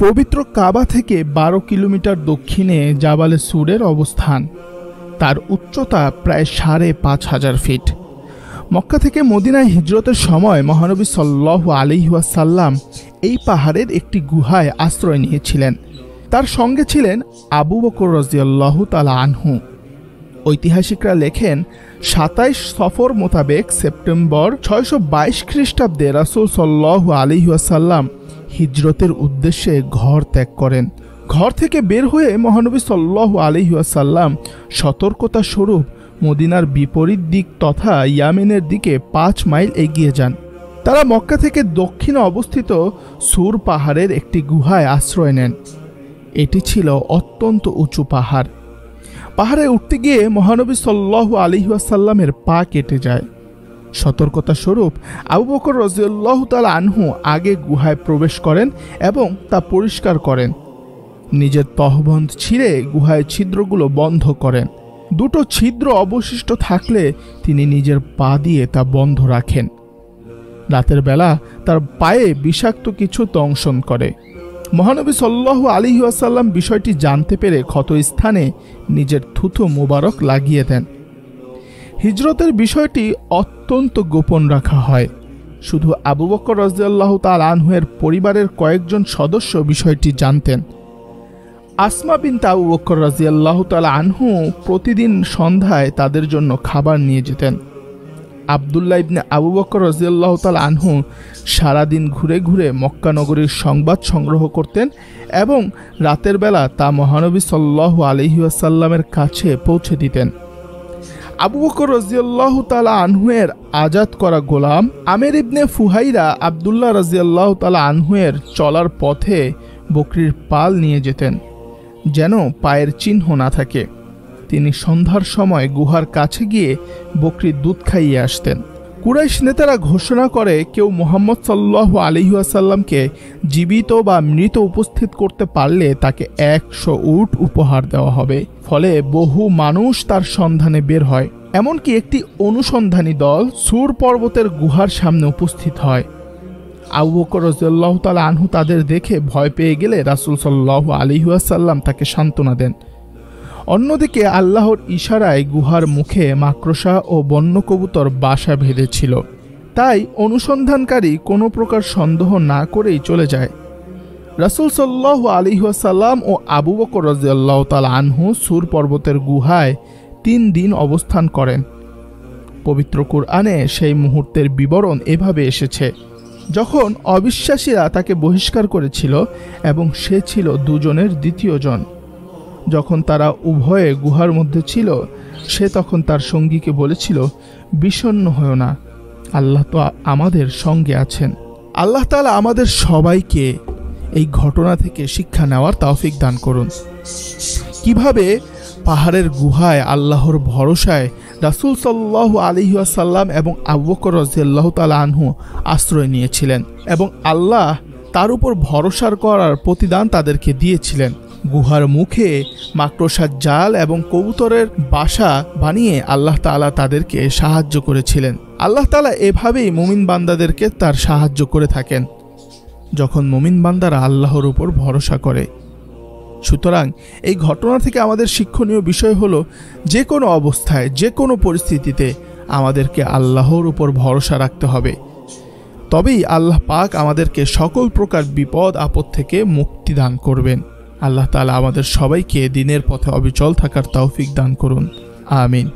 পবিত্র কাবা থেকে 12 কিলোমিটার দক্ষিণে জাবালে সুরের অবস্থান। তার উচ্চতা প্রায় ৫,৫০০ ফিট। মক্কা থেকে মদিনায় হিজরতের সময় মহানবী সাল্লাল্লাহু আলাইহি ওয়াসাল্লাম এই পাহাড়ের একটি গুহায় আশ্রয় নিয়েছিলেন। তার সঙ্গে ছিলেন আবু বকর রাদিয়াল্লাহু তাআলা আনহু। ঐতিহাসিকরা লেখেন ২৭ সফর মোতাবেক সেপ্টেম্বর ৬২২ খ্রিস্টাব্দে রাসূল সাল্লাল্লাহু আলাইহি ওয়াসাল্লাম হিজরতের উদ্দেশ্যে ঘর ত্যাগ করেন। ঘর থেকে বের হয়ে মহানবী সাল্লাল্লাহু আলাইহি ওয়াসাল্লাম সতর্কতা স্বরূপ মদিনার বিপরীত দিক তথা ইয়ামেনের দিকে ৫ মাইল এগিয়ে যান। তারা মক্কা থেকে দক্ষিণে অবস্থিত সুর পাহাড়ের একটি গুহায় আশ্রয় নেন। এটি ছিল অত্যন্ত উঁচু পাহাড়। পাহাড়ে উঠতে গিয়ে মহানবী সাল্লাল্লাহু আলাইহি ওয়াসাল্লামের পা কেটে যায়। সতর্কতা স্বরূপ আবু বকর রাদিয়াল্লাহু তাআলা আনহু আগে গুহায় প্রবেশ করেন এবং তা পরিষ্কার করেন। নিজের তহবন্ধ ছিঁড়ে গুহায় ছিদ্রগুলো বন্ধ করেন। দুটো ছিদ্র অবশিষ্ট থাকলে তিনি নিজের পা দিয়ে তা বন্ধ রাখেন। রাতের বেলা তার পায়ে বিষাক্ত কিছু দংশন করে। মহানবী সাল্লাল্লাহু আলাইহি ওয়াসাল্লাম বিষয়টি জানতে পেরে ক্ষতস্থানে নিজের থুথু মোবারক লাগিয়ে দেন। হিজরতের বিষয়টি অত্যন্ত গোপন রাখা হয়। শুধু আবু বকর রাদিয়াল্লাহু তাআলা আনহু-এর পরিবারের কয়েকজন সদস্য বিষয়টি জানতেন। আসমা বিনত আবু বকর রাদিয়াল্লাহু তাআলা আনহু প্রতিদিন সন্ধ্যায় তাদের জন্য খাবার নিয়ে যেতেন। আব্দুল্লাহ ইবনে আবু বকর রাদিয়াল্লাহু তাআলা আনহু সারাদিন ঘুরে ঘুরে মক্কা নগরীর সংবাদ সংগ্রহ করতেন এবং রাতের বেলা তা মহানবী সাল্লাল্লাহু আলাইহি ওয়াসাল্লামের কাছে পৌঁছে দিতেন। আবু বকর রাদিয়াল্লাহু তাআলা আনহু-এর আজাদ করা গোলাম আমের ইবনে ফুহাইরা আব্দুল্লাহ রাদিয়াল্লাহু তাআলা আনহু-এর চলার পথে বকরির পাল নিয়ে যেতেন, যেন পায়ের চিহ্ন না থাকে। তিনি সন্ধ্যার সময় গুহার কাছে গিয়ে বকরির দুধ খাইয়ে আসতেন। কুরাইশ নেতারা ঘোষণা করে কেউ মুহাম্মদ সাল্লাল্লাহু আলাইহি ওয়াসাল্লামকে জীবিত বা মৃত উপস্থিত করতে পারলে তাকে ১০০ উট উপহার দেওয়া হবে। ফলে বহু মানুষ তার সন্ধানে বের হয়। এমনকি একটি অনুসন্ধানী দল সুর পর্বতের গুহার সামনে উপস্থিত হয়। আবু বকর রাদিয়াল্লাহু তাআলা আনহু তাদের দেখে ভয় পেয়ে গেলে রাসূল সাল্লাল্লাহু আলাইহি ওয়াসাল্লাম তাকে সান্ত্বনা দেন। অন্যদিকে আল্লাহর ইশারায় গুহার মুখে মাকড়সা ও বন্য কবুতর বাসা বেঁধেছিল। তাই অনুসন্ধানকারী কোনো প্রকার সন্দেহ না করেই চলে যায়। রাসূল সাল্লাল্লাহু আলাইহি ওয়াসাল্লাম ও আবু বকর রাদিয়াল্লাহু তাআলা আনহু সুর পর্বতের গুহায় ৩ দিন অবস্থান করেন। পবিত্র কুরআনে সেই মুহূর্তের বিবরণ এভাবে এসেছে: যখন অবিশ্বাসীরা তাকে বহিষ্কার করেছিল এবং সে ছিল দুজনের দ্বিতীয় জন। যখন তারা উভয়ে গুহার মধ্যে ছিল, সে তখন তার সঙ্গীকে বলেছিল, বিষণ্ণ হয়ো না, আল্লাহ তো আমাদের সঙ্গে আছেন। আল্লাহ তাআলা আমাদের সবাইকে এই ঘটনা থেকে শিক্ষা নেওয়ার তৌফিক দান করুন। কিভাবে পাহাড়ের গুহায় আল্লাহর ভরসায় রাসূল সাল্লাল্লাহু আলাইহি ওয়াসাল্লাম এবং আবু বকর রাদিয়াল্লাহু তাআলা আনহু আশ্রয় নিয়েছিলেন এবং আল্লাহ তার উপর ভরসা করার প্রতিদান তাদেরকে দিয়েছিলেন। গুহার মুখে মাকড়সার জাল এবং কবুতরের বাসা বানিয়ে আল্লাহ তাআলা তাদেরকে সাহায্য করেছিলেন। আল্লাহ তাআলা এভাবেই মুমিন বান্দাদেরকে তার সাহায্য করে থাকেন যখন মুমিন বান্দারা আল্লাহর উপর ভরসা করে। সুতরাং এই ঘটনা থেকে আমাদের শিক্ষণীয় বিষয় হলো, যে কোনো অবস্থায় যে কোনো পরিস্থিতিতে আমাদেরকে আল্লাহর উপর ভরসা রাখতে হবে। তবেই আল্লাহ পাক আমাদেরকে সকল প্রকার বিপদ আপদ থেকে মুক্তি দান করবেন। আল্লাহ তাআলা আমাদের সবাইকে দ্বীনের পথে অবিচল থাকার তৌফিক দান করুন। আমিন।